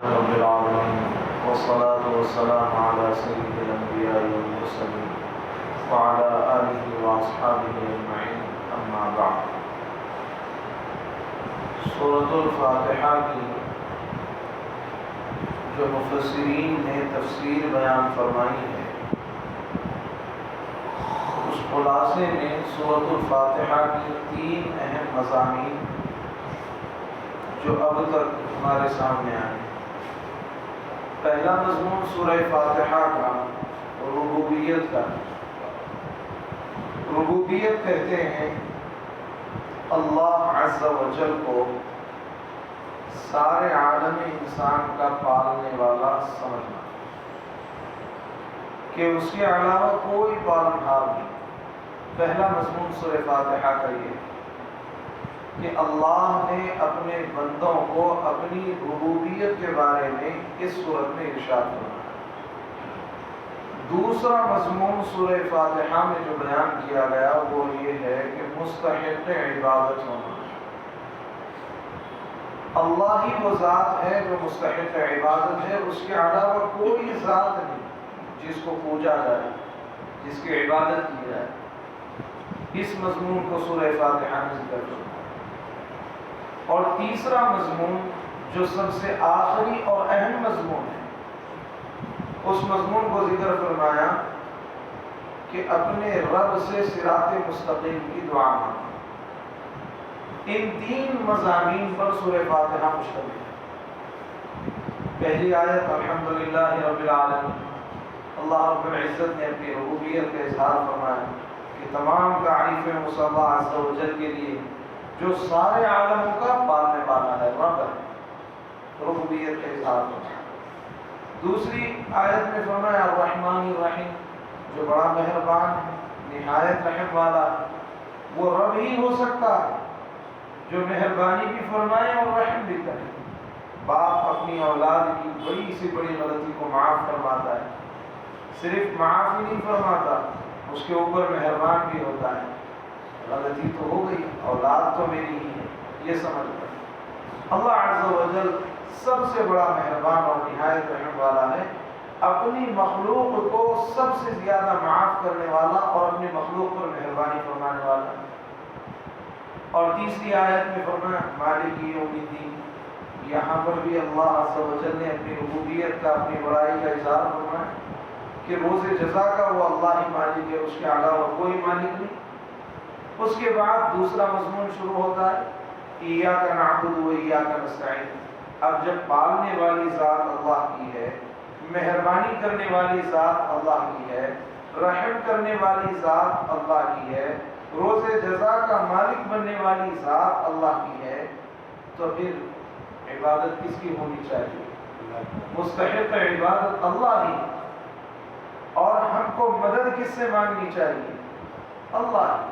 رب العالمين والصلاة والسلام على سيد الأنبياء والمرسلين وعلى آله وأصحابه أجمعين أما بعد. سورۃ الفاتحہ کی جو مفسرین نے تفسیر بیان فرمائی ہے، اس خلاصے میں سورۃ الفاتحہ کی 3 اہم مضامین جو اب تک ہمارے سامنے آئے. پہلا مضمون سورہ فاتحہ کا ربوبیت کا. ربوبیت کہتے ہیں اللہ عز و جل کو سارے عالم انسان کا پالنے والا سمجھنا، کہ اس کے علاوہ کوئی پالنہار نہیں. پہلا مضمون سورہ فاتحہ کا یہ کہ اللہ نے اپنے بندوں کو اپنی ربوبیت کے بارے میں اس صورت میں ارشاد فرمایا. دوسرا مضمون سورہ فاتحہ میں جو بیان کیا گیا وہ یہ ہے کہ مستحق عبادت ہونا. اللہ ہی وہ ذات ہے جو مستحق عبادت ہے، اس کے علاوہ کوئی ذات نہیں جس کو پوجا جائے، جس کی عبادت کی جائے. اس مضمون کو سورہ فاتحہ میں ذکر کرنا. اور تیسرا مضمون جو سب سے آخری اور اہم مضمون ہے، اس مضمون کو ذکر فرمایا کہ اپنے رب سے صراط مستقیم کی دعا مانگنا. ان 3 مضامین پر سورہ فاتحہ مشتمل ہے. پہلی آیت الحمدللہ رب العالمین، اللہ رب العزت نے اپنی ربوبیت کا اظہار فرمایا کہ تمام تعریفیں اس اللہ عز و جل کے لیے جو سارے عالموں کا پالنے والا ہے، رب ہے. ربوبیت کا اظہار فرمایا. دوسری آیت میں فرمایا الرحمن الرحیم، جو بڑا مہربان ہے، نہایت رحم والا. وہ رب ہی ہو سکتا ہے جو مہربانی بھی فرمائے اور رحم بھی کرے. باپ اپنی اولاد کی بڑی سے بڑی غلطی کو معاف فرماتا ہے. صرف معاف ہی نہیں فرماتا، اس کے اوپر مہربان بھی ہوتا ہے. غلطی تو ہو گئی، اولاد تو میری ہی ہے، یہ سمجھ کر اللہ عز و جل سب سے بڑا مہربان اور نہایت رحم والا ہے. اپنی مخلوق کو سب سے زیادہ معاف کرنے والا اور اپنی مخلوق پر مہربانی فرمانے والا. اور تیسری آیت میں فرمایا مالک یوم الدین. یہاں پر بھی اللہ عز و جل نے اپنی ربوبیت کا، اپنی بڑائی کا اظہار فرمایا کہ روز جزا کا وہ اللہ ہی مالک ہے، اس کے علاوہ کوئی مالک نہیں. اس کے بعد دوسرا مضمون شروع ہوتا ہے ایاک نعبد و ایاک نستعین. اب جب پالنے والی ذات اللہ کی ہے، مہربانی کرنے والی ذات اللہ کی ہے، رحم کرنے والی ذات اللہ کی ہے، روز جزا کا مالک بننے والی ذات اللہ کی ہے، تو پھر عبادت کس کی ہونی چاہیے؟ مستحق عبادت اللہ ہی. اور ہم کو مدد کس سے مانگنی چاہیے؟ اللہ ہی.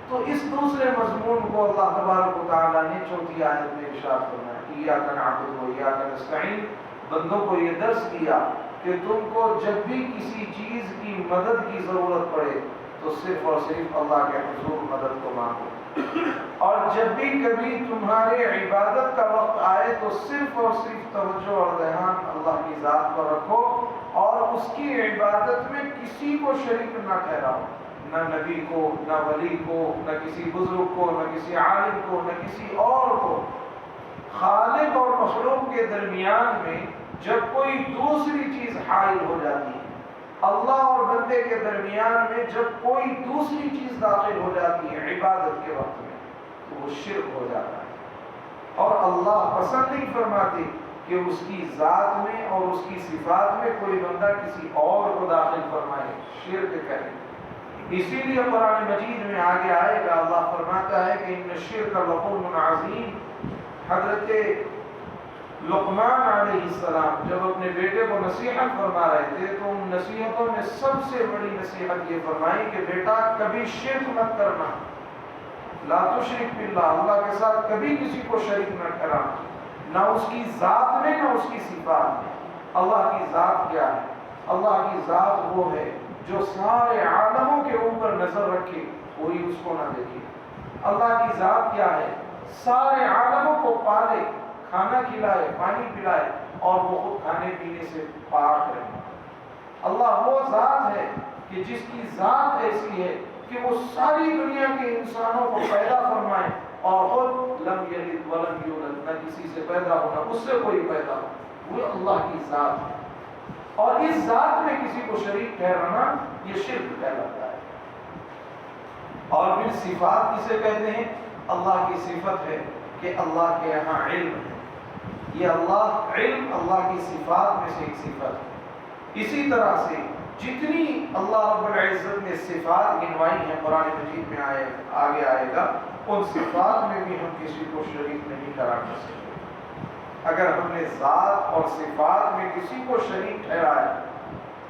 تو اس دوسرے مضمون کو اللہ تبارک و تعالیٰ نے چوتھی آیت میں ارشاد فرمایا ایاک نعبد و ایاک نستعین. بندوں کو یہ درس دیا کہ تم کو جب بھی کسی چیز کی مدد کی ضرورت پڑے تو صرف اور صرف اللہ کے حضور مدد کو مانگو. اور جب بھی کبھی تمہارے عبادت کا وقت آئے تو صرف اور صرف توجہ اور دھیان اللہ کی ذات پر رکھو اور اس کی عبادت میں کسی کو شریک نہ ٹھہراؤ. نہ نبی کو، نہ ولی کو، نہ کسی بزرگ کو، نہ کسی عالم کو، نہ کسی اور کو. خالق اور مخلوق کے درمیان میں جب کوئی دوسری چیز حائل ہو جاتی ہے، اللہ اور بندے کے درمیان میں جب کوئی دوسری چیز داخل ہو جاتی ہے عبادت کے وقت میں، تو وہ شرک ہو جاتا ہے. اور اللہ پسند نہیں فرماتے کہ اس کی ذات میں اور اس کی صفات میں کوئی بندہ کسی اور کو داخل فرمائے، شرک کرے. اسی لیے قرآن مجید میں آگے آئے گا، اللہ فرماتا ہے کہ ان الشرک لظلم عظیم. حضرت لقمان علیہ السلام جب اپنے بیٹے کو نصیحت فرما رہے تھے تو ان نصیحتوں میں سب سے بڑی نصیحت یہ فرمائی کہ بیٹا کبھی شرک مت کرنا. لا تشرک باللہ، اللہ کے ساتھ کبھی کسی کو شریک نہ ٹھہرانا، نہ اس کی ذات میں نہ اس کی صفات میں. اللہ کی ذات کیا ہے؟ اللہ کی ذات وہ ہے جو سارے عالموں کے اوپر نظر رکھے، کوئی اس کو نہ دیکھے. اللہ کی ذات کیا ہے؟ سارے عالموں کو پالے، کھانا کھلائے، پانی پلائے اور وہ خود کھانے پینے سے پاک رہے۔ اللہ وہ ذات ہے کہ جس کی ذات ایسی ہے کہ وہ ساری دنیا کے انسانوں کو پیدا فرمائے اور خود لم یلد ولم یولد، نہ کسی سے پیدا ہونا اس سے کوئی پیدا ہو، وہ اللہ کی ذات ہے۔ اور اس ذات میں کسی کو شریک ٹھہرانا یہ شرک کہلاتا ہے۔ اور پھر صفات کسے کہتے ہیں؟ اللہ کی صفت ہے کہ اللہ کے یہاں علم ہے، یہ اللہ علم اللہ کی صفات میں سے ایک صفت ہے۔ اسی طرح سے جتنی اللہ رب العزت نے صفات گنوائی ہیں قرآن مجید میں آگے آئے گا، ان صفات میں بھی ہم کسی کو شریک نہیں کرا کر سکتے۔ اگر ہم نے ذات اور صفات میں کسی کو شریک ٹھہرایا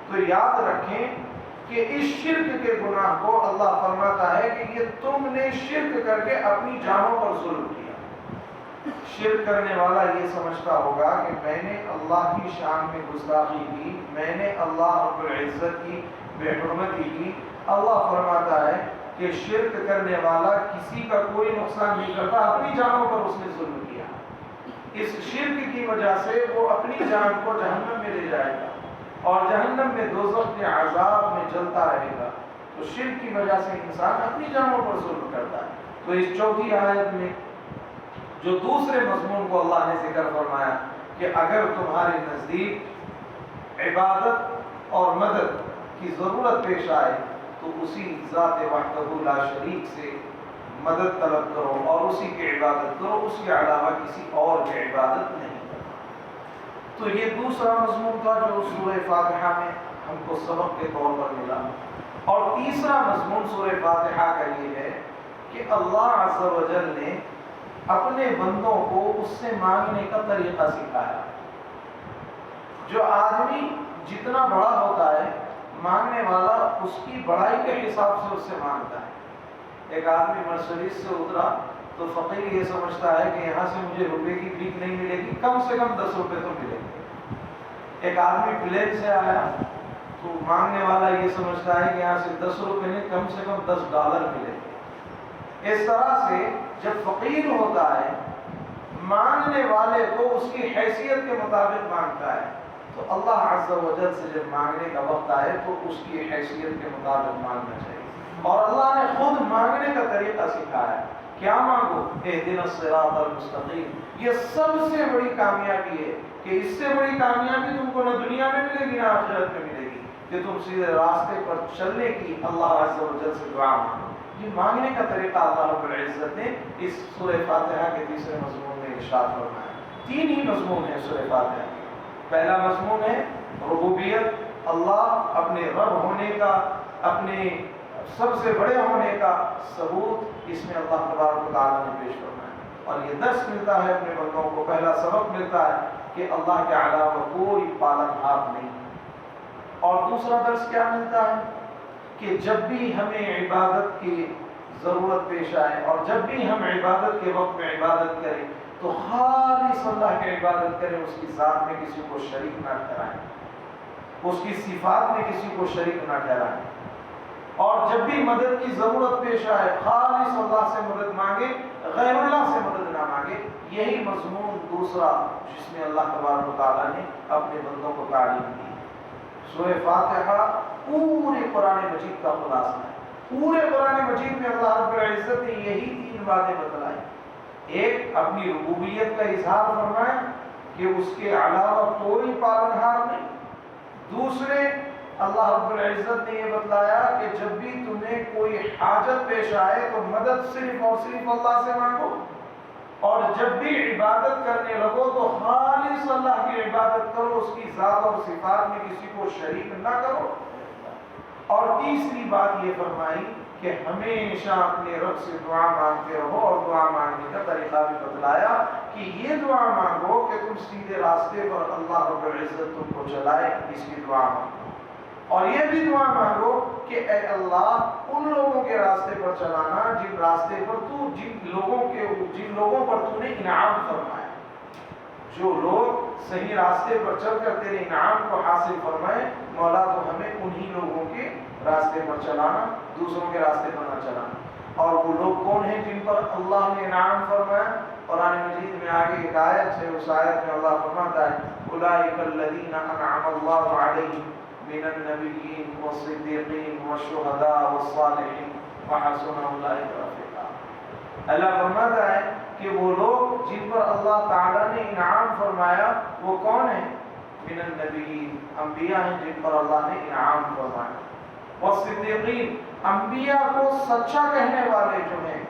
تو یاد رکھیں کہ اس شرک کے گناہ کو اللہ فرماتا ہے کہ یہ تم نے شرک کر کے اپنی جانوں پر ظلم کیا۔ شرک کرنے والا یہ سمجھتا ہوگا کہ میں نے اللہ کی شان میں گستاخی کی، میں نے اللہ رب العزت کی بے حرمتی کی۔ اللہ فرماتا ہے کہ شرک کرنے والا کسی کا کوئی نقصان نہیں کرتا، اپنی جانوں پر اس نے ظلم کیا۔ اس شرک کی وجہ سے وہ اپنی جان کو جہنم میں لے جائے گا اور جہنم میں دوزخ کے عذاب میں جلتا رہے گا۔ تو شرک کی وجہ سے انسان اپنی جانوں پر ظلم کرتا ہے۔ تو اس چوتھی آیت میں جو دوسرے مضمون کو اللہ نے ذکر فرمایا کہ اگر تمہارے نزدیک عبادت اور مدد کی ضرورت پیش آئے تو اسی ذات وحدہ لا شریک سے مدد طلب کرو اور اسی کی عبادت کرو، اس کے علاوہ کسی اور کی عبادت نہیں کرو۔ تو یہ دوسرا مضمون تھا جو سورہ فاتحہ میں ہم کو سبق کے طور پر ملا۔ اور تیسرا مضمون سورہ فاتحہ کا یہ ہے کہ اللہ عز و جل نے اپنے بندوں کو اس سے مانگنے کا طریقہ سکھایا۔ جو آدمی جتنا بڑا ہوتا ہے مانگنے والا اس کی بڑائی کے حساب سے اس سے مانگتا ہے۔ ایک آدمی مرسڈیز سے اترا تو فقیر یہ سمجھتا ہے کہ یہاں سے مجھے روپے کی بھیک نہیں ملے گی، کم سے کم 10 روپے تو ملیں گے۔ ایک آدمی پلین سے آیا تو مانگنے والا یہ سمجھتا ہے کہ یہاں سے 10 روپے نہیں، کم سے کم $10 ملیں گے۔ اس طرح سے جب فقیر ہوتا ہے مانگنے والے کو اس کی حیثیت کے مطابق مانگتا ہے، تو اللہ عز و جل سے جب مانگنے کا وقت آئے تو اس کی حیثیت کے مطابق مانگنا چاہیے۔ اور اللہ نے خود مانگنے کا طریقہ سکھایا۔ کیا مانگو؟ اہدنا الصراط المستقیم۔ یہ سب سے بڑی کامیابی ہے کہ اس سے بڑی کامیابی تم کو نہ دنیا میں ملے گی نہ آخرت میں ملے گی کہ تم سیدھے راستے پر چلنے کی اللہ عز و جل سے دعا مانگو۔ یہ مانگنے کا طریقہ اللہ رب العزت نے اس سورہ فاتحہ کے تیسرے مضمون میں ارشاد فرمایا۔ 3 ہی مضمون ہیں سورہ فاتحہ کے۔ پہلا مضمون ہے ربوبیت، اللہ اپنے رب ہونے کا، اپنے سب سے بڑے ہونے کا ثبوت اس میں اللہ تبارک و تعالیٰ نے پیش فرمایا۔ اور یہ درس ملتا ہے اپنے بندوں کو، پہلا سبق ملتا ہے کہ اللہ کے علاوہ کوئی پالنہار نہیں۔ اور دوسرا درس کیا ملتا ہے کہ جب بھی ہمیں عبادت کی ضرورت پیش آئے اور جب بھی ہم عبادت کے وقت میں عبادت کریں تو خالص اللہ کی عبادت کریں، اس کی ذات میں کسی کو شریک نہ ٹھہرائیں، اس کی صفات میں کسی کو شریک نہ ٹھہرائیں۔ اور جب بھی مدد کی ضرورت پیش آئے خالص اللہ سے مدد مانگے، غیر اللہ سے مدد نہ مانگے۔ یہی مضمون دوسرا جس میں اللہ تبارک و تعالیٰ نے اپنے بندوں کو تعلیم دی۔ سورہ فاتحہ پورے قرآن مجید کا خلاصہ ہے۔ پورے قرآن مجید میں اللہ رب العزت نے یہی 3 باتیں بتلائی۔ ایک، اپنی ربوبیت کا اظہار فرمایا کہ اس کے علاوہ کوئی پالنہار نہیں۔ دوسرے، اللہ رب العزت نے یہ بتلایا کہ جب بھی تمہیں کوئی حاجت پیش آئے تو مدد صرف اور صرف اللہ سے مانگو، اور جب بھی عبادت کرنے لگو تو خالص اللہ کی عبادت کرو، اس کی ذات اور صفات میں کسی کو شریک نہ کرو۔ اور تیسری بات یہ فرمائی کہ ہمیشہ اپنے رب سے دعا مانگتے رہو، اور دعا مانگنے کا طریقہ بھی بتلایا کہ یہ دعا مانگو کہ تم سیدھے راستے پر اللہ رب العزت تم کو چلائے، اس کی دعا مانگو۔ اور یہ بھی دعا مانگو کہ اے اللہ ان لوگوں کے راستے پر چلانا جن راستے پر تو جن لوگوں پر تو نے انعام فرمایا، جو لوگ صحیح راستے پر چل کر تیرے انعام کو حاصل فرمائے، مولا تو ہمیں انہی لوگوں کے راستے پر چلانا، دوسروں کے راستے پر نہ چلانا۔ اور وہ لوگ کون ہیں جن پر اللہ نے انعام فرمایا؟ قرآن مجید میں آگے ایک آیت ہے، اس آیت میں اللہ فرماتا ہے اولئک الذین انعم اللہ علیہم من النبیین والصدیقین والشہداء والصالحین وحسن اولئک رفیقا۔ اللہ فرماتا ہے کہ وہ لوگ جن پر اللہ تعالیٰ نے انعام فرمایا وہ کون ہیں؟ من النبیین، انبیاء ہیں جن پر اللہ نے انعام فرمایا، والصدیقین، انبیاء کو سچا کہنے والے جو ہیں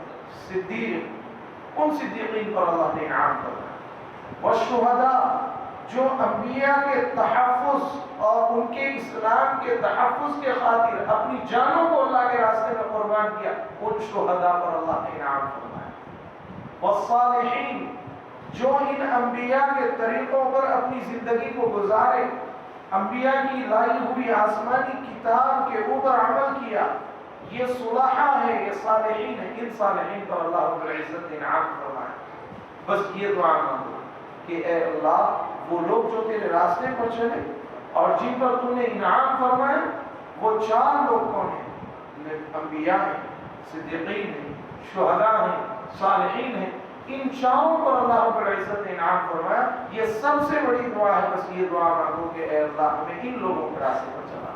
صدیق، ان صدیقین پر اللہ نے انعام فرمایا، والشہداء، جو انبیاء کے تحفظ اور ان کے اسلام کے تحفظ کے خاطر اپنی جانوں کو اللہ کے راستے میں قربان کیا، ان شہداء پر اللہ نے انعام فرمایا، والصالحین، جو ان انبیاء کے طریقوں پر اپنی زندگی کو گزارے، انبیاء کی لائی ہوئی آسمانی کتاب کے اوپر عمل کیا، یہ صلحاء ہے، یہ صالحین ہیں، ان صالحین پر اللہ رب العزت نے انعام فرمایا۔ بس یہ دعا مانگو کہ اے اللہ وہ لوگ جو تیرے راستے پر چلے اور جن پر تو نے انعام فرمایا وہ چار لوگ کون ہیں؟ انبیاء ہیں، صدیقین ہیں، شہداء ہیں، صالحین ہیں، ان چاروں پر اللہ رب العزت نے انعام فرمایا۔ یہ سب سے بڑی دعا ہے، بس یہ دعا مانگو کہ اے اللہ ہمیں ان لوگوں کے راستے پر چلا،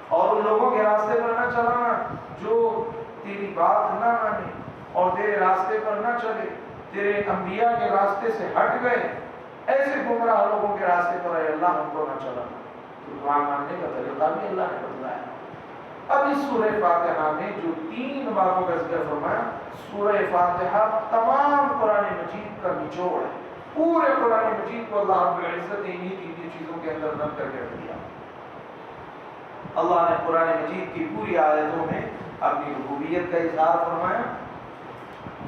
اور ان لوگوں کے راستے پر نہ چلانا جو تیری بات نہ مانے اور تیرے راستے پر نہ چلے، تیرے انبیاء کے راستے سے ہٹ گئے، ایسے گمراہ لوگوں کے راستے پر اے اللہ ہم کو نہ چلانا۔ تو دعا مانگنے کا طریقہ بھی اللہ نے بتلایا۔ اب اس سورہ فاتحہ میں جو 3 باتوں کا ذکر فرمایا، سورہ فاتحہ تمام قرآن مجید کا نچوڑ ہے، پورے قرآن مجید کو اللہ رب العزت نے انہی 3 چیزوں کے اندر بند کر کے رکھ دیا۔ اللہ نے قرآن مجید کی پوری آیتوں میں اپنی ربوبیت کا اظہار فرمایا،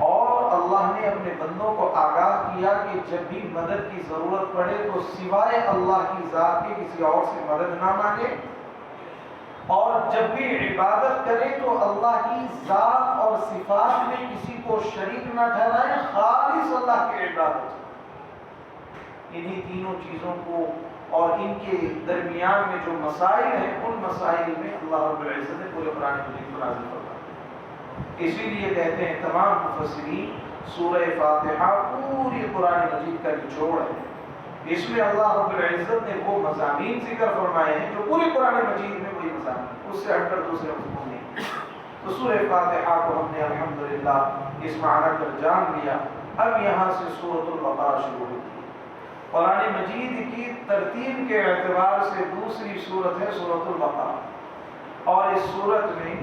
اور اللہ نے اپنے بندوں کو آگاہ کیا کہ جب بھی مدد کی ضرورت پڑے تو سوائے اللہ کی ذات کے کسی اور سے مدد نہ مانگے، اور جب بھی عبادت کرے تو اللہ کی ذات اور صفات میں کسی کو شریک نہ ٹھہرائے، خالص اللہ کی عبادت۔ انہی تینوں چیزوں کو اور ان کے درمیان میں جو مسائل ہیں، ان مسائل میں اللہ رب العزت نے پورے قرآن مجید کو نازل فرمایا۔ اسی لیے کہتے ہیں تمام مفسرین سورہ فاتحہ پوری قرآن مجید کا نچوڑ ہے۔ اس میں اللہ رب العزت نے وہ مضامین ذکر فرمائے ہیں جو پوری قرآن مجید میں وہی مضامین، اس سے ہٹ کر دوسرے مضمون نہیں۔ تو سورہ فاتحہ کو ہم نے الحمدللہ اس معنی پر جان لیا۔ اب یہاں سے سورۃ البقرہ شروع ہوتی ہے۔ قرآن مجید کی ترتیب کے اعتبار سے دوسری سورت ہے سورۃ البقرہ، اور اس سورت میں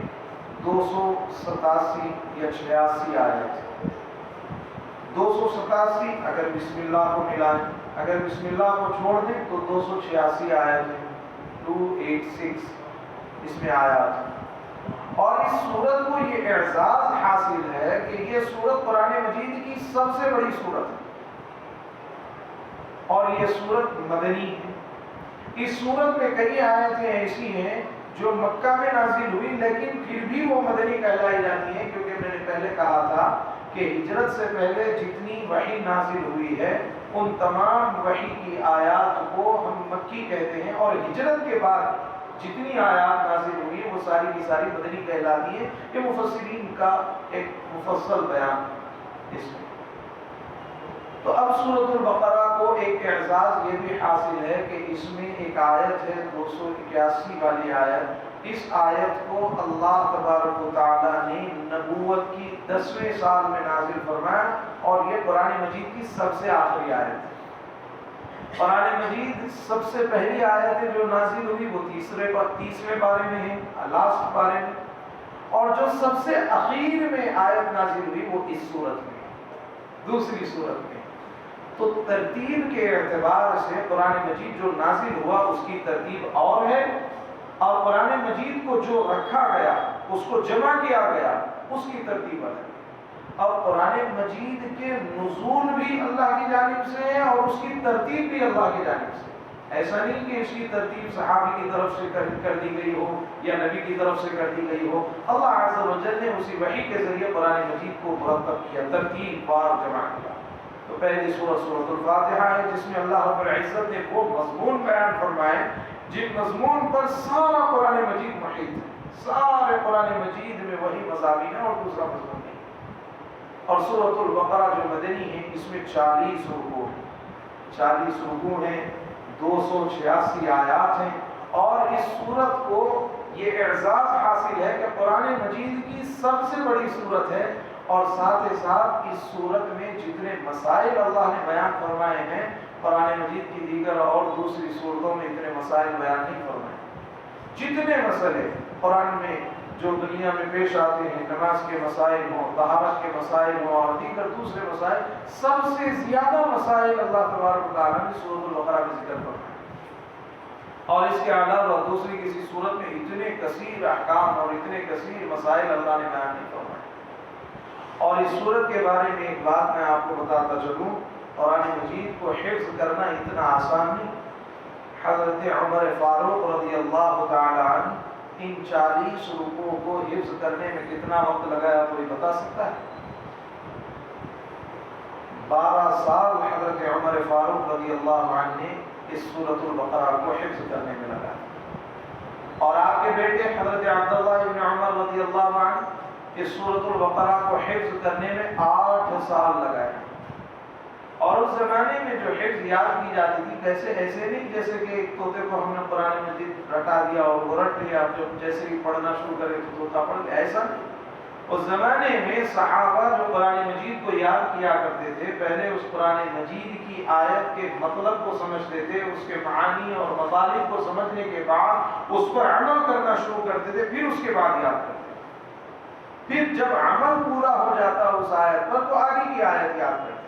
287 یا 86 آیت، 287 اگر بسم اللہ کو ملائیں، اگر بسم اللہ کو چھوڑ دیں تو 286 آیت ہے، 286 اس میں آیات ہیں۔ اور اس سورت کو یہ اعزاز حاصل ہے کہ یہ سورت قرآن مجید کی سب سے بڑی سورت ہے، اور یہ سورت مدنی ہے۔ اس سورت میں کئی آیتیں ایسی ہیں جو مکہ میں نازل ہوئی لیکن پھر بھی وہ مدنی کہلائی جاتی ہیں، کیونکہ میں نے پہلے کہا تھا کہ ہجرت سے پہلے جتنی وحی نازل ہوئی ہے ان تمام وحی کی آیات کو ہم مکی کہتے ہیں، اور ہجرت کے بعد جتنی آیات نازل ہوئی وہ ساری کی ساری مدنی کہلاتی ہیں۔ یہ مفسرین کا ایک مفصل بیان ہے اس میں۔ تو اب سورۃ البقرہ کو ایک اعزاز یہ بھی حاصل ہے کہ اس میں ایک آیت ہے 281 والی آیت۔ اس آیت کو اللہ تبارک و تعالی نے نبوت کی 10ویں سال میں نازل فرمایا، اور یہ قرآن مجید کی سب سے آخری آیت ہے۔ قرآن مجید سب سے پہلی آیت ہے جو نازل ہوئی وہ 30ویں پارے میں ہے، لاسٹ پارے میں، اور جو سب سے اخیر میں آیت نازل ہوئی وہ اس سورت میں، دوسری سورت میں۔ تو ترتیب کے اعتبار سے قرآن مجید جو نازل ہوا اس کی ترتیب اور ہے، اور قرآن مجید کو جو رکھا گیا، اس کو جمع کیا گیا، اس کی ترتیب ہے۔ اب قرآن مجید کے نزول بھی اللہ کی جانب سے ہے اور اس کی ترتیب بھی اللہ کی جانب سے۔ ایسا نہیں کہ اس کی ترتیب صحابی کی طرف سے کر دی گئی ہو یا نبی کی طرف سے کر دی گئی ہو، اللہ عز و جل نے اسی وحی کے ذریعے قرآن مجید کو مرتب کیا، ترتیب بار جمع کیا۔ تو پہلی سورت سورۃ الفاتحہ ہے جس میں اللہ رب العزت نے وہ مضمون بیان فرمائے جن مضمون پر سارا قرآن مجید محیط ہے۔ سارے قرآن مجید میں وہی مضامین ہے اور دوسرا مضمون نہیں. اور سورۃ البقرہ جو مدنی ہے اس میں 40 رکوع ہیں، 40 رکوع ہیں، 286 آیات ہیں. اور اس سورت کو یہ اعزاز حاصل ہے کہ قرآن مجید کی سب سے بڑی سورت ہے، اور ساتھ ہی ساتھ اس سورت میں جتنے مسائل اللہ نے بیان فرمائے ہیں قرآن مجید کی دیگر اور دوسری سورتوں میں اتنے مسائل بیان نہیں فرمائے. جتنے مسئلے قرآن میں جو دنیا میں پیش آتے ہیں، نماز کے مسائل ہوں، طہارت کے مسائل ہوں اور دیگر دوسرے مسائل، سب سے زیادہ مسائل اللہ تبارک و تعالیٰ نے سورۃ البقرہ میں ذکر فرمائے. اور اس کے علاوہ دوسری کسی صورت میں اتنے کثیر احکام اور اتنے کثیر مسائل اللہ نے بیان نہیں فرمائے. اور اس صورت کے بارے میں ایک بات میں آپ کو بتاتا چلوں، قرآن مجید کو حفظ کرنا اتنا آسان نہیں. حضرت عمر فاروق رضی اللہ تعالی عنہ ان 40 رکوع کو حفظ کرنے میں کتنا وقت لگایا کوئی بتا سکتا ہے؟ 12 سال حضرت عمر فاروق رضی اللہ عنہ نے اس سورۃ البقرہ کو حفظ کرنے میں لگا. اور آپ کے بیٹے حضرت عبداللہ ابن عمر رضی اللہ عنہ اس سورۃ البقرہ کو حفظ کرنے میں 8 سال لگائے. اور اس زمانے میں جو حفظ یاد کی جاتی تھی کیسے، ایسے نہیں جیسے کہ ایک طوطے کو ہم نے قرآن مجید رٹا دیا اور وہ رٹ لیا، جب جیسے ہی پڑھنا شروع کرے تو طوطا پڑھ لیا، ایسا نہیں. اس زمانے میں صحابہ جو قرآن مجید کو یاد کیا کرتے تھے، پہلے اس قرآن مجید کی آیت کے مطلب کو سمجھتے تھے، اس کے معانی اور مطالب کو سمجھنے کے بعد اس پر عمل کرنا شروع کرتے تھے، پھر اس کے بعد یاد کرتے تھے. پھر جب عمل پورا ہو جاتا اس آیت پر تو آگے کی آیت یاد کرتے.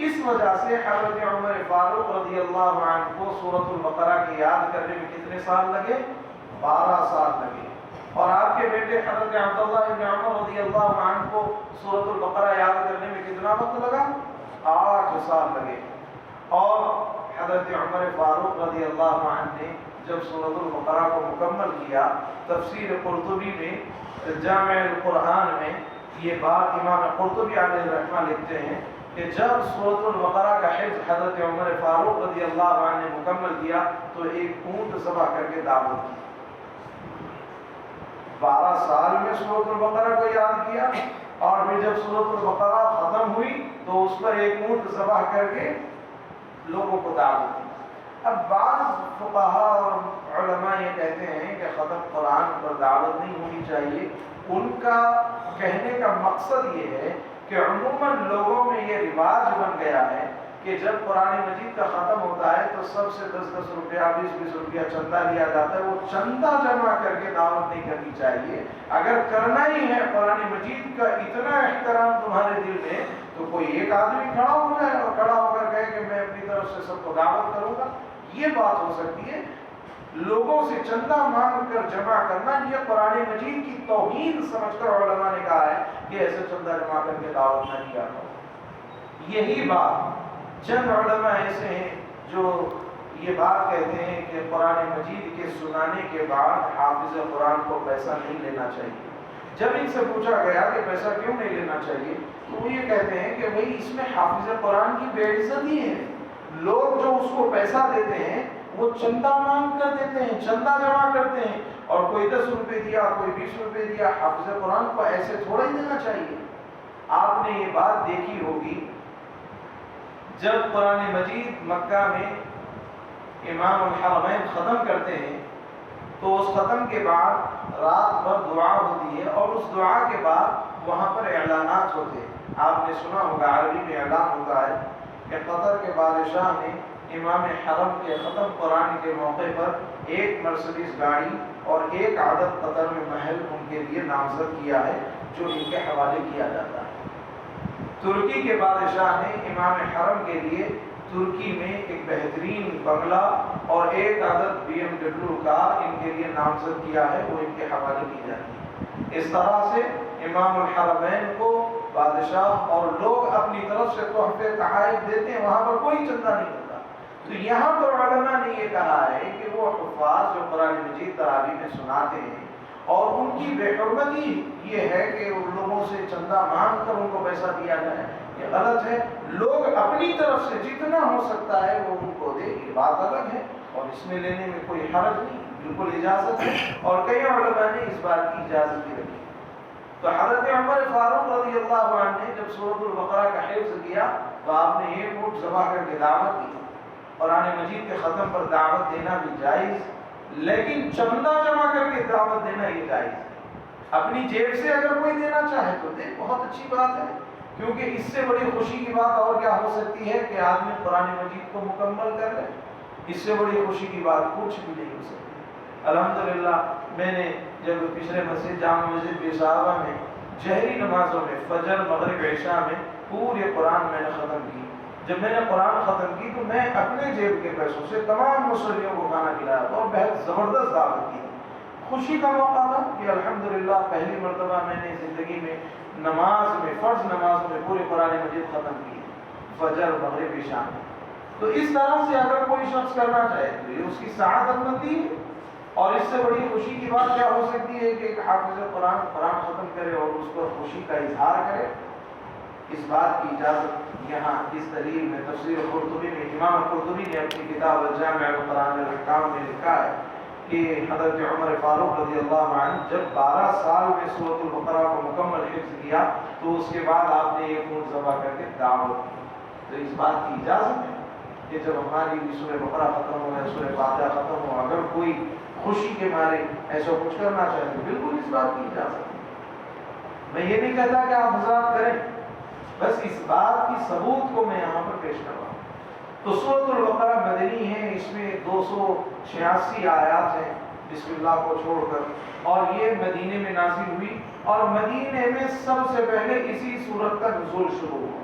اس وجہ سے حضرت عمر فاروق رضی اللہ عنہ کو سورۃ البقرہ کی یاد کرنے میں کتنے سال لگے؟ 12 سال لگے. اور آپ کے بیٹے حضرت عبداللہ ابن عمر رضی اللہ عنہ کو سورۃ البقرہ یاد کرنے میں کتنا وقت لگا؟ 8 سال لگے. اور حضرت عمر فاروق رضی اللہ عنہ نے جب سورۃ البقرہ کو مکمل کیا، تفسیر قرطبی میں جامع القرآن میں یہ بات امام قرطبی علیہ الرحمہ لکھتے ہیں کہ جب سورۃ البقرہ کا حفظ حضرت عمر فاروق رضی اللہ عنہ نے مکمل کیا تو ایک اونٹ ذبح کر کے دعوت کی. 12 سال میں سورۃ البقرہ کو یاد کیا، اور پھر جب سورۃ البقرہ ختم ہوئی تو اس پر ایک اونٹ ذبح کر کے لوگوں کو دعوت دی. اب بعض فقہاء اور علماء یہ کہتے ہیں کہ ختم قرآن پر دعوت نہیں ہونی چاہیے. ان کا کہنے کا مقصد یہ ہے کہ عموماً لوگوں میں یہ رواج بن گیا ہے کہ جب قرآن مجید کا ختم ہوتا ہے تو سب سے 10-10 روپیہ 20-20 روپیہ چندہ لیا جاتا ہے. وہ چندہ جمع کر کے دعوت نہیں کرنی چاہیے. اگر کرنا ہی ہے قرآن مجید کا اتنا احترام تمہارے دل میں تو کوئی ایک آدمی کھڑا ہو جائے اور کھڑا ہو کر کہے کہ میں اپنی طرف سے سب کو دعوت کروں گا. یہ بات ہو سکتی ہے. لوگوں سے چندہ مانگ کر جمع کرنا یہ قرآن مجید کی توہین سمجھ کر علماء نے کہا ہے کہ ایسے چندہ جمع کر کے دعوت نہ کیا کرو. یہی بات چند علماء ایسے ہیں جو یہ بات کہتے ہیں کہ قرآن مجید کے سنانے کے بعد حافظ قرآن کو پیسہ نہیں لینا چاہیے. جب ان سے پوچھا گیا کہ پیسہ کیوں نہیں لینا چاہیے تو وہ یہ کہتے ہیں کہ بھئی اس میں حافظ قرآن کی بے عزتی ہے. لوگ جو اس کو پیسہ دیتے ہیں وہ چندہ مانگ کر دیتے ہیں، چندہ جمع کرتے ہیں، اور کوئی 10 روپے دیا، کوئی 20 روپے دیا. حافظ قرآن کو ایسے تھوڑا ہی دینا چاہیے. آپ نے یہ بات دیکھی ہوگی جب قرآن مجید مکہ میں امام الحرمین ختم کرتے ہیں تو اس ختم کے بعد رات بھر دعا ہوتی ہے، اور اس دعا کے بعد وہاں پر اعلانات ہوتے ہیں. آپ نے سنا ہوگا عربی میں اعلان ہوتا ہے کہ قطر کے بادشاہ نے امام حرم کے ختم قرآن کے موقع پر ایک مرسڈیز گاڑی اور ایک عدد قطر میں محل ان کے لیے نامزد کیا ہے جو ان کے حوالے کیا جاتا ہے. ترکی کے بادشاہ نے امام حرم کے لیے ترکی میں ایک بہترین بنگلہ اور ایک عدد BMW کار ان کے لیے نامزد کیا ہے، وہ ان کے حوالے کی جاتی ہے. اس طرح سے امام الحرمین کو بادشاہ اور لوگ اپنی طرف سے تحفے تحائف دیتے ہیں، وہاں پر کوئی چندہ نہیں ہوتا. تو یہاں پر علماء نے یہ کہا ہے کہ وہ حفاظ جو قرآن مجید تراویح میں سناتے ہیں اور ان کی بے حرمتی یہ ہے کہ ان لوگوں سے چندہ مانگ کر ان کو پیسہ دیا جائے، یہ غلط ہے. لوگ اپنی طرف سے جتنا ہو سکتا ہے وہ ان کو دے، یہ بات الگ ہے. اور اس میں لینے میں کوئی حرج نہیں، بالکل اجازت ہے، اور کئی علماء نے اس بات کی اجازت بھی رکھی۔ تو حضرت عمر فاروق رضی اللہ عنہ نے جب سورۃ البقرہ کا حفظ کیا تو آپ نے ایک اونٹ ذبح کر کے دعوت دی۔ قرآن مجید کے ختم پر دعوت دینا بھی جائز، لیکن چندہ جمع کر کے دعوت دینا یہ جائز ہے۔ اپنی جیب سے اگر کوئی دینا چاہے تو دے، بہت اچھی بات ہے، کیونکہ اس سے بڑی خوشی کی بات اور کیا ہو سکتی ہے کہ آدمی قرآن مجید کو مکمل کر لے۔ اس سے بڑی خوشی کی بات کچھ بھی نہیں ہو سکتی۔ الحمدللہ میں نے جب پچھلے مسجد جامع مسجد بیساوا میں جہری نمازوں میں فجر مغرب عشاء میں پورے قرآن میں نے ختم کی، جب میں نے قرآن ختم کی تو میں اپنے جیب کے پیسوں سے تمام مصلیوں کو کھانا کھلایا تھا اور بہت زبردست دعوت کی، خوشی کا موقع تھا کہ الحمدللہ پہلی مرتبہ میں نے زندگی میں نماز میں فرض نماز میں پورے قرآن مجید ختم کی، فجر مغرب عشاء میں۔ تو اس طرح سے اگر کوئی شخص کرنا چاہے تو یہ اس کی سعادت مندی ہے، اور اس سے بڑی خوشی کی بات کیا ہو سکتی ہے کہ ایک حافظ قرآن ختم کرے اور اس پر خوشی کا اظہار کرے۔ اس بات کی اجازت یہاں اس دلیل میں تفسیر قرطبی میں امام قرطبی نے اپنی کتاب الجامع القرآن الاحکام میں لکھا ہے کہ حضرت عمر فاروق رضی اللہ عنہ جب 12 سال میں سورۃ البقرہ کو مکمل حفظ کیا تو اس کے بعد آپ نے ایک اونٹ ذبح کر کے دعوت کی۔ تو اس بات کی اجازت ہے کہ جب ہماری سورہ بقرہ ختم ہو یا سورہ فاتحہ ختم ہو، اگر کوئی خوشی کے مارے ایسا کچھ کرنا چاہے تو بالکل اس بات کی اجازت ہے۔ میں یہ نہیں کہتا کہ آپ حضرات کریں، بس اس بات کی ثبوت کو میں یہاں پر پیش کر رہا ہوں۔ تو سورۃ البقرہ مدنی ہے، اس میں 286 آیات ہیں بسم اللہ کو چھوڑ کر، اور یہ مدینے میں نازل ہوئی، اور مدینے میں سب سے پہلے اسی سورت کا نزول شروع ہوا،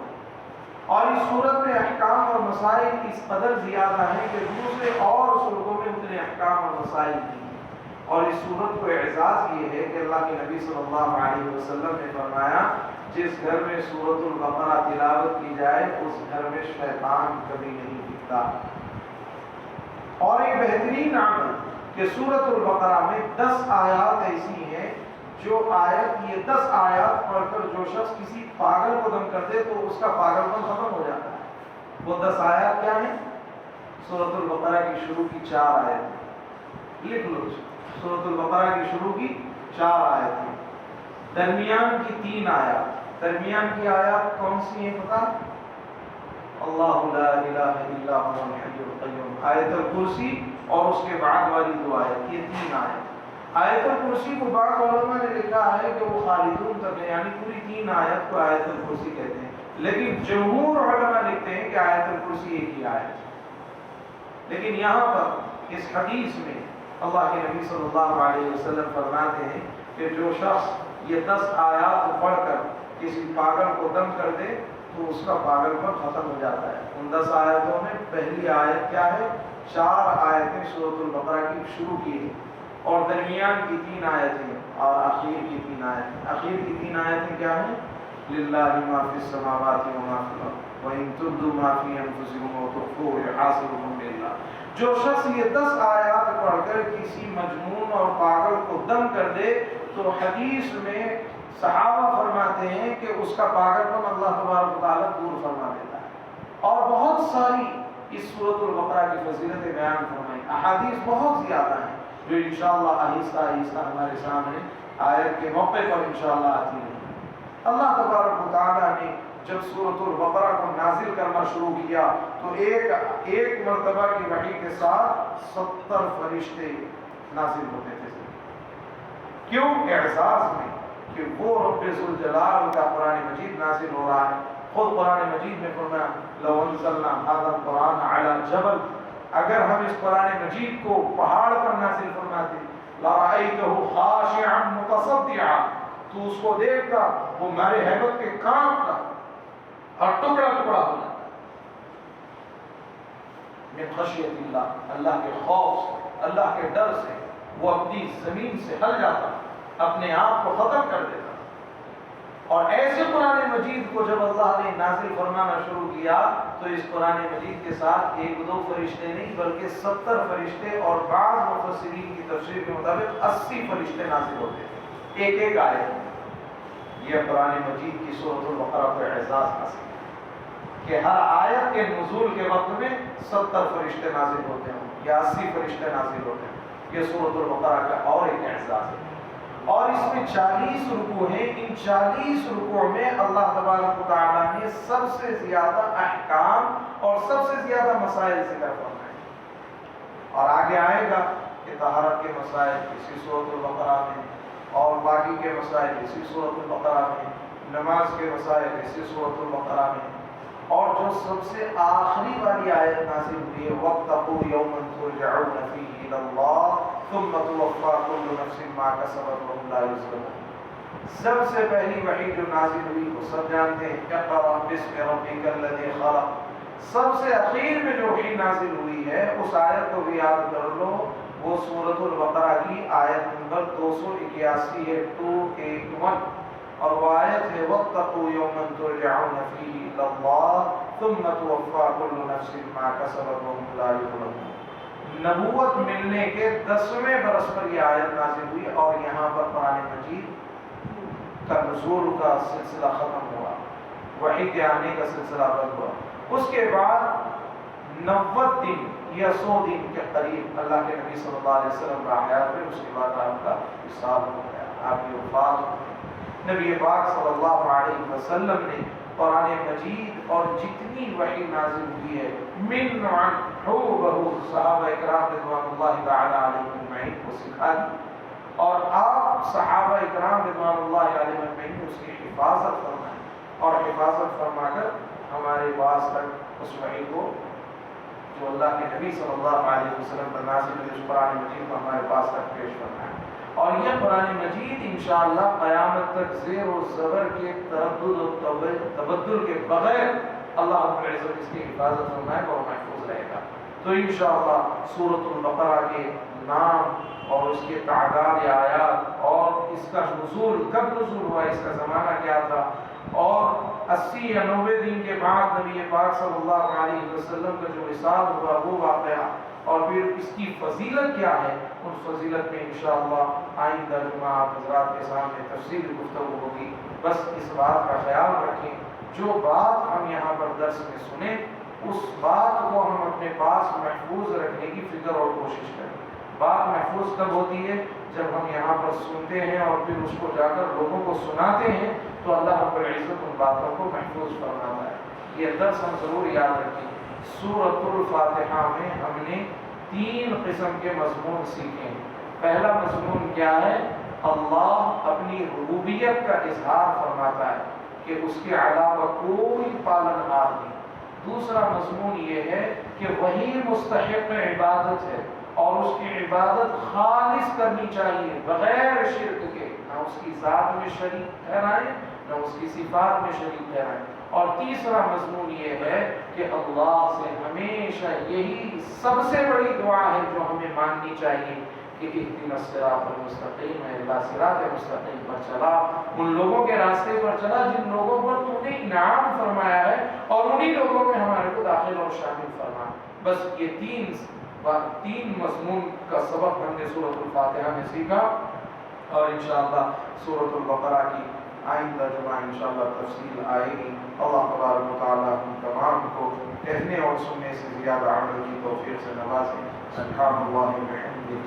اور اس سورت میں احکام اور مسائل اس قدر زیادہ ہیں کہ دوسرے اور سورتوں میں اتنے احکام اور مسائل نہیں ہیں۔ اور اس سورت کو اعزاز یہ ہے کہ اللہ کے نبی صلی اللہ علیہ وسلم نے فرمایا جس گھر میں سورۃ البقرہ تلاوت کی جائے اس گھر میں شیطان کبھی نہیں دکھتا۔ اور ایک بہترین عمل کہ سورۃ البقرہ میں 10 آیات ایسی ہیں جو یہ 10 آیات پڑھ کر جو شخص کسی پاگل کو دم کر دے تو اس کا پاگل پن ختم ہو جاتا ہے۔ وہ 10 آیات کیا ہیں؟ سورۃ البقرہ کی شروع کی 4 آیتیں لکھ لو، سورۃ البقرہ کی شروع کی 4 آیتیں، درمیان کی 3 آیات۔ درمیان کی آیات کون سی ہیں پتہ؟ اللہ لا الہ الا هو الحی القیوم، آیت الکرسی، اور اس کے بعد والی 2 آیت، یہ 3 آیت۔ آیت الکرسی کو بعض علماء نے لکھا ہے کہ وہ خالدون تک ہے، یعنی پوری 3 آیت کو آیت الکرسی کہتے ہیں، لیکن جمہور علماء لکھتے ہیں کہ آیت الکرسی ایک ہی آیت ہے۔ لیکن یہاں پر اس حدیث میں اللہ کے نبی صلی اللہ علیہ وسلم فرماتے ہیں کہ جو شخص یہ 10 آیات پڑھ کر کسی پاگل کو دم کر دے تو اس کا پاگل پن ختم ہو جاتا ہے۔ ان 10 آیتوں میں پہلی آیت کیا ہے؟ 4 آیتیں سورۃ البقرہ کی شروع کی ہے، اور درمیان کی 3 آیتیں، اور آخر کی 3 آیتیں۔ آخر کی 3 آیتیں کیا ہیں؟ للہ ما فی السماوات و ما فی الارض وَإِن تُبْدُوا مَا فِي أَنفُسِكُمْ وَتُخْفُوهُ يُحَاسِبْكُم بِاللَّهِ۔ جو شخص یہ 10 آیات پڑھ کر کسی مجنون اور پاگل کو دم کر دے تو حدیث میں صحابہ فرماتے ہیں کہ اس کا پاگل پن اللہ تبارک و تعالیٰ دور فرما دیتا ہے۔ اور بہت ساری اس سورۃ البقرہ کی فضیلتیں بیان فرمائی، احادیث بہت زیادہ ہیں جو انشاءاللہ آہستہ آہستہ ہمارے سامنے آیت کے موقع پر انشاءاللہ آتی ہیں۔ اللہ تبارک و تعالیٰ نے جب سورۃ البقرہ کو نازل کرنا شروع کیا تو ایک مرتبہ کی وحی کے ساتھ 70 فرشتے نازل ہوتے تھے۔ کیوں؟ اعزاز میں کہ وہ رب ذوالجلال کا قرآن مجید نازل ہو رہا ہے۔ خود قرآن مجید میں فرمایا لو انزلنا هذا القرآن على جبل، اگر ہم اس قرآن مجید کو پہاڑ پر نازل فرماتے لرأيته خاشعا متصدعا، تو اس کو دیکھتا وہ ہمارے ہیبت کے کانپتا اور ٹکڑا ٹکڑا ہو جاتا من خشیت اللہ، اللہ کے خوف سے، اللہ کے ڈر سے وہ اپنی زمین سے ہل جاتا، اپنے آپ کو ختم کر دیتا۔ اور ایسے قرآن مجید کو جب اللہ نے نازل فرمانا شروع کیا تو اس قرآن مجید کے ساتھ 1-2 فرشتے نہیں بلکہ 70 فرشتے، اور بعض مفسرین کی تفسیر کے مطابق 80 فرشتے نازل ہوتے تھے ایک آیت۔ یہ قرآن مجید کی سورۃ البقرہ کو اعزاز حاصل ہے کہ کہ ہر آیت کے نزول کے وقت میں 70 فرشتے نازل ہوتے ہیں یا 80 فرشتے نازل ہوتے ہیں۔ یہ سورۃ البقرہ کا اور ایک اعزاز ہے، اور اس میں 40 رکوع ہیں۔ ان 40 رکوع میں اللہ تبارک و تعالیٰ نے سب سے زیادہ احکام اور سب سے زیادہ مسائل ذکر فرمائے، اور آگے آئے گا کہ طہارت کے مسائل اسی سورۃ البقرہ میں، اور باقی کے مسائل اسی سورۃ البقرہ میں، نماز کے مسائل اسی سورۃ البقرہ میں، اور جو سب سے آخری والی آیت نازل ہوئی ہے وَاتَّقُوا يَوْمًا تُرْجَعُونَ فِيهِ إِلَى اللَّهِ ثُمَّ تُوَفَّى كُلُّ نَفْسٍ مَا كَسَبَتْ وَهُمْ لَا يُظْلَمُونَ۔ سب سے پہلی وحی جو نازل ہوئی وہ سب جانتے ہیں، اقرأ بِاسْمِ رَبِّكَ الَّذِي خَلَقَ۔ سب سے اخیر میں جو وحی نازل ہوئی ہے اس آیت کو بھی یاد کر لو، وہ سورۃ البقرہ کی آیت نمبر 281 ہے، 281، اور وہ آیت ہے وَاتَّقُوا يَوْمًا تُرْجَعُونَ فِيهِ إِلَى اللَّهِ ثُمَّ تُوَفَّى كُلُّ نَفْسٍ مَا كَسَبَتْ وَهُمْ لَا يُظْلَمُونَ۔ نبوت ملنے کے 10ویں برس پر یہ آیت نازل ہوئی، اور یہاں پر قرآن مجید کا نزول کا سلسلہ ختم ہوا، وحی کے آنے کا سلسلہ بند ہوا۔ اس کے بعد 90 دن یا 100 دن کے قریب اللہ کے نبی صلی اللہ علیہ وسلم کا حیات میں، اس کے بعد آپ کا وصال ہو گیا، آپ کی وفات ہو گئی۔ نبی پاک صلی اللہ علیہ وسلم نے قرآن مجید اور جتنی وحی نازل ہوئی ہے من بہو صحابہ اکرام رضوان اللہ تعالی علیہم اجمعین کو سکھا دی، اور آپ صحابہ اکرام رضوان اللہ علیہم اجمعین نے اس کی حفاظت فرمائی، اور حفاظت فرما کر ہمارے پاس تک اس وحی کو جو اللہ کے نبی صلی اللہ علیہ وسلم پر نازل ہوئی اس قرآن مجید کو ہمارے پاس تک پیش فرمایا۔ اور یہ قرآن مجید انشاءاللہ قیامت تک زیر و زبر کے تردد و تبدل کے بغیر اللہ رب العزت اس کی حفاظت فرمائے اور محفوظ رہے گا۔ تو انشاءاللہ سورۃ البقرہ کے نام اور اس کے تعداد آیات اور اس کا نزول کب نزول ہوا، اس کا زمانہ کیا تھا، اور 80 یا 90 دن کے بعد نبی پاک صلی اللہ علیہ وسلم کا جو وصال ہوا وہ واقعہ، اور پھر اس کی فضیلت کیا ہے، ان فضیلت میں انشاءاللہ آئندہ جمعہ آپ حضرات کے سامنے تفصیلی گفتگو ہوگی۔ بس اس بات کا خیال رکھیں، جو بات ہم یہاں پر درس میں سنیں اس بات کو ہم اپنے پاس محفوظ رکھنے کی فکر اور کوشش کریں۔ بات محفوظ کب ہوتی ہے؟ جب ہم یہاں پر سنتے ہیں اور پھر اس کو جا کر لوگوں کو سناتے ہیں تو اللہ رب العزت ان باتوں کو محفوظ فرماتا ہے۔ یہ درس ہم ضرور یاد رکھیں۔ سورۃ الفاتحہ میں ہم نے 3 قسم کے مضمون سیکھے ہیں۔ پہلا مضمون کیا ہے؟ اللہ اپنی ربوبیت کا اظہار فرماتا ہے کہ اس کے علاوہ کوئی پالنہار نہیں۔ دوسرا مضمون یہ ہے کہ وہی مستحق عبادت ہے اور اس کی عبادت خالص کرنی چاہیے بغیر شرک کے، نہ اس کی ذات میں شریک ٹھہرائیں نہ اس کی صفات میں شریک ٹھہرائیں۔ اور تیسرا مضمون یہ ہے کہ اللہ سے ہمیشہ یہی سب سے بڑی دعا ہے جو ہمیں ماننی چاہیے کہ اہدنا الصراط المستقیم، ہے اللہ صراط مستقیم پر چلا، ان لوگوں کے راستے پر چلا جن لوگوں پر تو نے انعام فرمایا ہے، اور انہی لوگوں میں ہمارے کو داخل اور شامل فرما۔ بس یہ 3 مضمون کا سبق ہم نے سورۃ الفاتحہ میں سیکھا، اور انشاءاللہ سورۃ البقرہ کی آئندہ جمعہ انشاءاللہ تفصیل آئے گی۔ اللہ تبارک و تعالیٰ ہم تمام کو کہنے اور سننے سے زیادہ عمل کی توفیق سے نوازے۔ سبحان اللہ و بحمدہ۔